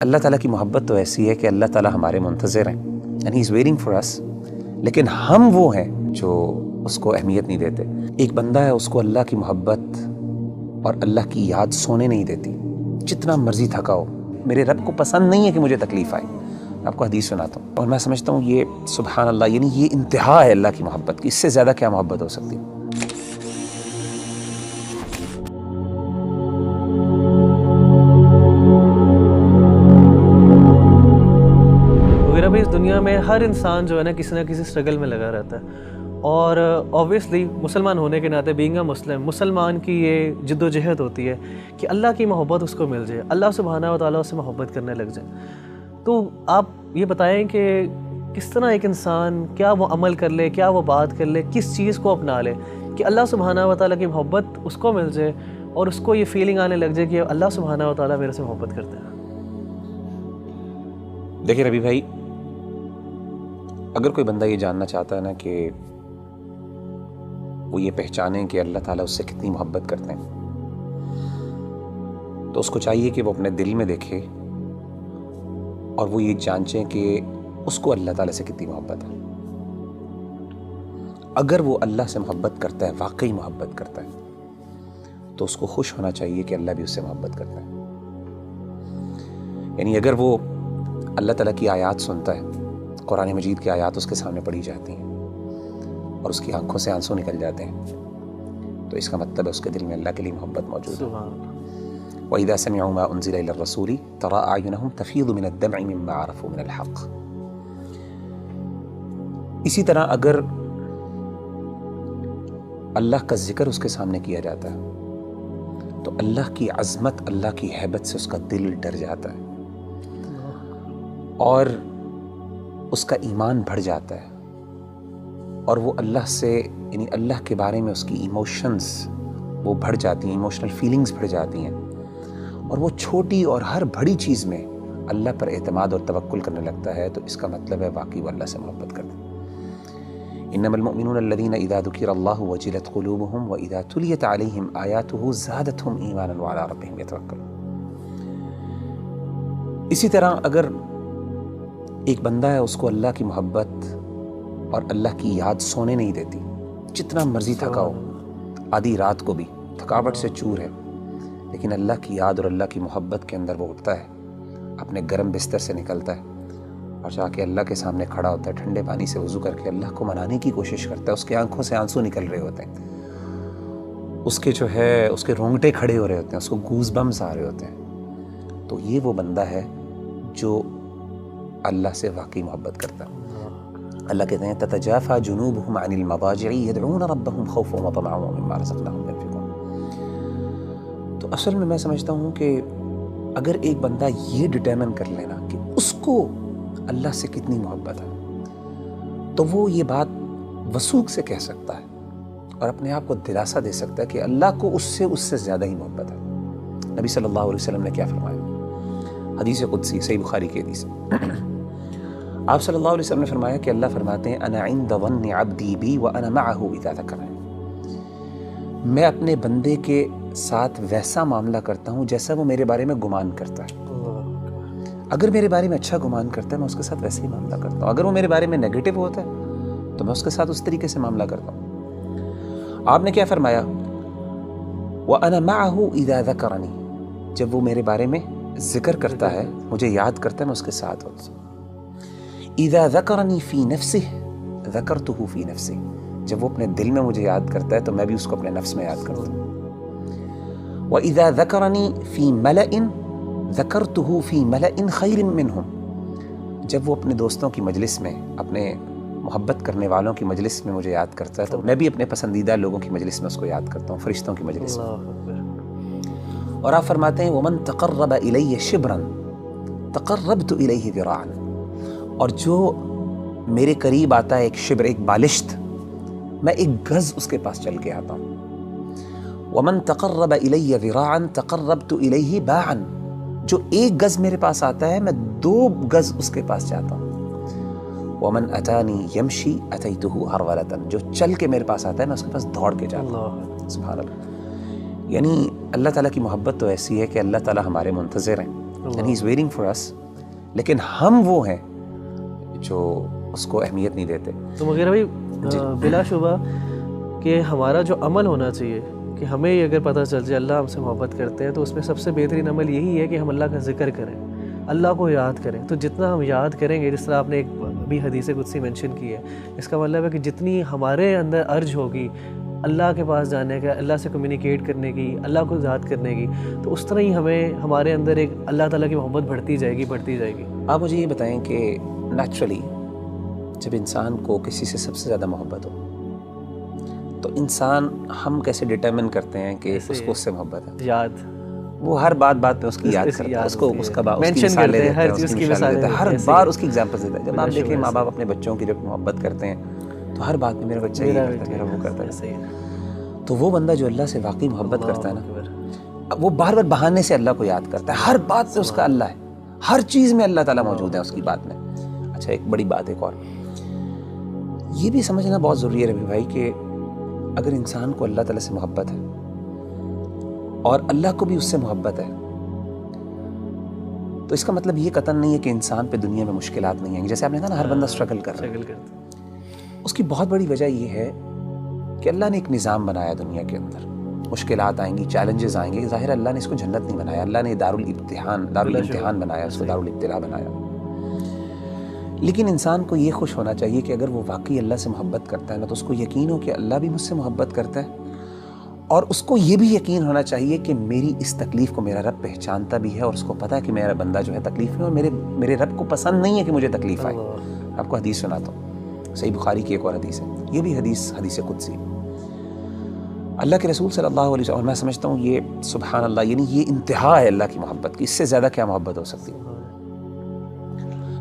اللہ تعالیٰ کی محبت تو ایسی ہے کہ اللہ تعالیٰ ہمارے منتظر ہیں and he is waiting for us, لیکن ہم وہ ہیں جو اس کو اہمیت نہیں دیتے۔ ایک بندہ ہے، اس کو اللہ کی محبت اور اللہ کی یاد سونے نہیں دیتی، جتنا مرضی تھکا ہو۔ میرے رب کو پسند نہیں ہے کہ مجھے تکلیف آئے۔ میں آپ کو حدیث سناتا ہوں اور میں سمجھتا ہوں یہ سبحان اللہ، یعنی یہ انتہا ہے اللہ کی محبت کی، اس سے زیادہ کیا محبت ہو سکتی ہے۔ اس دنیا میں ہر انسان جو ہے نا کسی نہ کسی اسٹرگل میں لگا رہتا ہے، اور اوبویسلی مسلمان ہونے کے ناطے بینگ اے مسلمان کی یہ جد و جہد ہوتی ہے کہ اللہ کی محبت اس کو مل جائے، اللہ سبحانہ و تعالیٰ اس سے محبت کرنے لگ جائے۔ تو آپ یہ بتائیں کہ کس طرح ایک انسان کیا وہ عمل کر لے، کیا وہ بات کر لے، کس چیز کو اپنا لے کہ اللہ سبحانہ و تعالیٰ کی محبت اس کو مل جائے اور اس کو یہ فیلنگ آنے لگ جائے کہ اللہ سبحانہ و تعالیٰ میرے سے محبت کرتے ہیں۔ دیکھیں ربی بھائی، اگر کوئی بندہ یہ جاننا چاہتا ہے نا کہ وہ یہ پہچانے کہ اللہ تعالیٰ اس سے کتنی محبت کرتے ہیں، تو اس کو چاہیے کہ وہ اپنے دل میں دیکھے اور وہ یہ جانچیں کہ اس کو اللہ تعالیٰ سے کتنی محبت ہے۔ اگر وہ اللہ سے محبت کرتا ہے، واقعی محبت کرتا ہے، تو اس کو خوش ہونا چاہیے کہ اللہ بھی اس سے محبت کرتا ہے۔ یعنی اگر وہ اللہ تعالیٰ کی آیات سنتا ہے، قرآن مجید کی آیات اس کے سامنے پڑھی جاتی ہیں اور اس کی آنکھوں سے آنسو نکل جاتے ہیں، تو اس کا مطلب ہے اس کے دل میں اللہ کے لیے محبت موجود ہے۔ وَإِذَا سَمِعُوا مَا أُنزِلَ إِلَى الرَّسُولِ تَرَىٰ أَعْيُنَهُمْ تَفِيضُ مِنَ الدَّمْعِ مِمَّا عَرَفُوا مِنَ الْحَقِّ۔ اسی طرح اگر اللہ کا ذکر اس کے سامنے کیا جاتا ہے تو اللہ کی عظمت، اللہ کی ہیبت سے اس کا دل ڈر جاتا ہے اور اس کا ایمان بڑھ جاتا ہے، اور وہ اللہ سے، یعنی اللہ کے بارے میں اس کی ایموشنز وہ بڑھ جاتی ہیں، ایموشنل فیلنگز بڑھ جاتی ہیں، اور وہ چھوٹی اور ہر بڑی چیز میں اللہ پر اعتماد اور توکل کرنے لگتا ہے، تو اس کا مطلب ہے واقعی وہ اللہ سے محبت کرتا ہے۔ انما المؤمنون الذين اذا ذكر الله وجلت قلوبهم واذا تليت عليهم آياته زادتهم ایمانا وعلى ربهم يتوکلون۔ اسی طرح اگر ایک بندہ ہے، اس کو اللہ کی محبت اور اللہ کی یاد سونے نہیں دیتی، جتنا مرضی تھکا ہو، آدھی رات کو بھی تھکاوٹ سے چور ہے، لیکن اللہ کی یاد اور اللہ کی محبت کے اندر وہ اٹھتا ہے، اپنے گرم بستر سے نکلتا ہے اور جا کے اللہ کے سامنے کھڑا ہوتا ہے، ٹھنڈے پانی سے وضو کر کے اللہ کو منانے کی کوشش کرتا ہے، اس کے آنکھوں سے آنسو نکل رہے ہوتے ہیں، اس کے جو ہے اس کے رونگٹے کھڑے ہو رہے ہوتے ہیں، اس کو گوز بمز آ رہے ہوتے ہیں، تو یہ وہ بندہ ہے جو اللہ سے واقعی محبت کرتا ہے۔ اللہ کہتے ہیں تتجافى جنوبهم عن المضاجع يدعون ربهم خوفا وطمعا ومما رزقناهم ينفقون۔ تو اصل میں سمجھتا ہوں کہ اگر ایک بندہ یہ ڈٹرمن کر لینا کہ اس کو اللہ سے کتنی محبت ہے، تو وہ یہ بات وثوق سے کہہ سکتا ہے اور اپنے آپ کو دلاسا دے سکتا ہے کہ اللہ کو اس سے زیادہ ہی محبت ہے۔ نبی صلی اللہ علیہ وسلم نے کیا فرمایا؟ حدیث قدسی، صحیح بخاری کی حدیث ہے۔ آپ صلی اللہ علیہ وسلم نے فرمایا کہ اللہ فرماتے ہیں انا عند ظن عبدی بی وانا معه اذا ذکرنی، میں اپنے بندے کے ساتھ ویسا معاملہ کرتا ہوں جیسا وہ میرے بارے میں گمان کرتا ہے۔ اگر میرے بارے میں اچھا گمان کرتا ہے میں اس کے ساتھ ویسے ہی معاملہ کرتا ہوں، اگر وہ میرے بارے میں نیگیٹو ہوتا ہے تو میں اس کے ساتھ اس طریقے سے معاملہ کرتا ہوں۔ آپ نے کیا فرمایا؟ وانا معه اذا ذکرنی، جب وہ میرے بارے میں ذکر کرتا ہے، مجھے یاد کرتا ہے، میں اس کے ساتھ ہوتا ہوں۔ اذا ذکرنی فی نفسہ ذکرتہ فی نفسی، جب وہ اپنے دل میں مجھے یاد کرتا ہے تو میں بھی اس کو اپنے نفس میں یاد کرتا ہوں۔ وَإِذَا ذَكَرَنِي فِي مَلَئٍ ذَكَرْتُهُ فِي مَلَئٍ خَيْرٍ مِّنْهُمْ، جب وہ اپنے دوستوں کی مجلس میں، اپنے محبت کرنے والوں کی مجلس میں مجھے یاد کرتا ہے تو میں بھی اپنے پسندیدہ لوگوں کی مجلس میں اس کو یاد کرتا ہوں، فرشتوں کی مجلس میں۔ اور آپ فرماتے ہیں وَمَن تَقَرَّبَ إِلَيَّ شِبْرًا تَقَرَّبْتُ إِلَيْهِ ذِرَاعًا، اور جو میرے قریب آتا ہے ایک شبر، ایک بالشت، میں ایک گز اس کے پاس چل کے آتا ہوں۔ وَمَن تَقَرَّبَ إِلَيَّ ذِرَاعًا تَقَرَّبْتُ إِلَيْهِ بَاعًا، جو ایک گز میرے پاس آتا ہے میں 2 گز اس کے پاس جاتا ہوں۔ وَمَن أَتَانِي يَمْشِي أَتَيْتُهُ هَرْوَلَةً، جو چل کے میرے پاس آتا ہے میں اس کے پاس دوڑ کے جاتا ہوں۔ سبحان اللہ۔ یعنی اللہ تعالیٰ کی محبت تو ایسی ہے کہ اللہ تعالیٰ ہمارے منتظر ہیں، and he's waiting for us. لیکن ہم وہ ہیں جو اس کو اہمیت نہیں دیتے. تو مغیرہ بھائی بلا شبہ کہ ہمارا جو عمل ہونا چاہیے کہ ہمیں یہ اگر پتہ چل جائے اللہ ہم سے محبت کرتے ہیں تو اس میں سب سے بہترین عمل یہی ہے کہ ہم اللہ کا ذکر کریں, اللہ کو یاد کریں. تو جتنا ہم یاد کریں گے, جس طرح آپ نے ایک بھی حدیث قدسی مینشن کی ہے, اس کا مطلب ہے کہ جتنی ہمارے اندر ارج ہوگی اللہ کے پاس جانے کا, اللہ سے کمیونیکیٹ کرنے کی, اللہ کو یاد کرنے کی, تو اس طرح ہی ہمارے اندر ایک اللہ تعالیٰ کی محبت بڑھتی جائے گی. آپ مجھے یہ بتائیں کہ نیچرلی جب انسان کو کسی سے سب سے زیادہ محبت ہو تو انسان ہم کیسے ڈٹرمن کرتے ہیں کہ اس کو اس سے محبت ہے؟ یاد, وہ ہر بات پہ اس کی یاد کرتا ہے, اس کو اس کا مینشن کرتے ہیں, ہر چیز کی مثالیں دیتے ہیں, ہر بار اس کی ایگزامپل دیتا ہے. جب آپ دیکھیں ماں باپ اپنے بچوں کی جب محبت کرتے ہیں تو ہر بات میں میرا بچہ یہ کرتا ہے, میرا وہ کرتا ہے. تو وہ بندہ جو اللہ سے واقعی محبت کرتا ہے نا, وہ بار بار بہانے سے اللہ کو یاد کرتا ہے. ہر بات پہ اس کا اللہ ہے, ہر چیز میں اللہ تعالیٰ موجود ہے اس کی بات میں. اچھا ایک بڑی بات ایک اور یہ بھی سمجھنا بہت ضروری ہے ربی بھائی کہ اگر انسان کو اللہ تعالیٰ سے محبت ہے اور اللہ کو بھی اس سے محبت ہے تو اس کا مطلب یہ قطعاً نہیں ہے کہ انسان پہ دنیا میں مشکلات نہیں ہیں. جیسے آپ نے کہا نا ہر بندہ اسٹرگل کر رہا ہے, اس کی بہت بڑی وجہ یہ ہے کہ اللہ نے ایک نظام بنایا دنیا کے اندر. مشکلات آئیں گی, چیلنجز آئیں گے, ظاہر اللہ نے اس کو جنت نہیں بنایا, اللہ نے دارالامتحان بنایا, اس کو دارالابتلاء بنایا. لیکن انسان کو یہ خوش ہونا چاہیے کہ اگر وہ واقعی اللہ سے محبت کرتا ہے نا تو اس کو یقین ہو کہ اللہ بھی مجھ سے محبت کرتا ہے, اور اس کو یہ بھی یقین ہونا چاہیے کہ میری اس تکلیف کو میرا رب پہچانتا بھی ہے, اور اس کو پتہ ہے کہ میرا بندہ جو ہے تکلیف میں, اور میرے رب کو پسند نہیں ہے کہ مجھے تکلیف آئے. آپ کو حدیث سناتا ہوں, صحیح بخاری کی ایک اور حدیث ہے, یہ بھی حدیث قدسی. اللہ کے رسول صلی اللہ علیہ وسلم, اور میں سمجھتا ہوں یہ سبحان اللہ, یعنی یہ انتہا ہے اللہ کی محبت کی, اس سے زیادہ کیا محبت ہو سکتی ہے.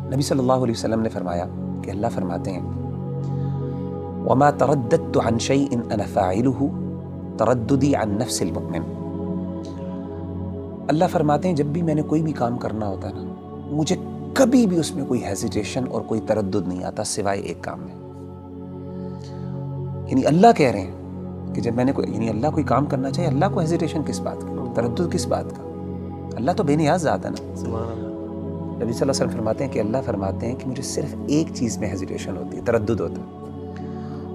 نبی صلی اللہ علیہ وسلم نے فرمایا کہ اللہ فرماتے ہیں وَمَا تَرَدَّدْتُ عَنْ شَيْءٍ أَنَا فَاعِلُهُ تَرَدُّدِي عَنْ نَفْسِ الْمُؤْمِنِ. اللہ فرماتے ہیں جب بھی میں نے کوئی بھی کام کرنا ہوتا ہے نا, مجھے کبھی بھی اس میں کوئی ہیزیٹیشن اور کوئی تردد نہیں آتا سوائے ایک کام میں. یعنی اللہ کہہ رہے ہیں کہ جب میں نے یعنی اللہ کوئی کام کرنا چاہیے, اللہ کو ہیزیٹیشن کس بات کا, تردد کس بات کا؟ اللہ تو بے نیاز ذات ہے نا. سبحان اللہ. نبی صلی اللہ علیہ وسلم فرماتے ہیں کہ اللہ فرماتے ہیں کہ مجھے صرف ایک چیز میں ہیزیٹیشن ہوتی ہے, تردد ہوتا ہے,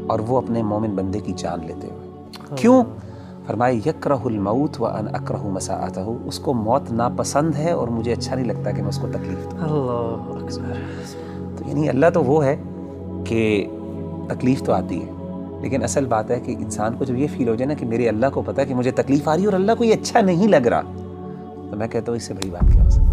اور وہ اپنے مومن بندے کی جان لیتے ہوئے. کیوں؟ فرمائے یکرہ الموت وانا اکرہ مساءتہ, اس کو موت ناپسند ہے اور مجھے اچھا نہیں لگتا کہ میں اس کو تکلیف دوں. اللہ اکبر. تو یعنی اللہ تو وہ ہے کہ تکلیف تو آتی ہے, لیکن اصل بات ہے کہ انسان کو جب یہ فیل ہو جائے نا کہ میرے اللہ کو پتہ ہے کہ مجھے تکلیف آ رہی ہے اور اللہ کو یہ اچھا نہیں لگ رہا, تو میں کہتا ہوں اس سے بڑی بات کیا ہو سکتی ہے.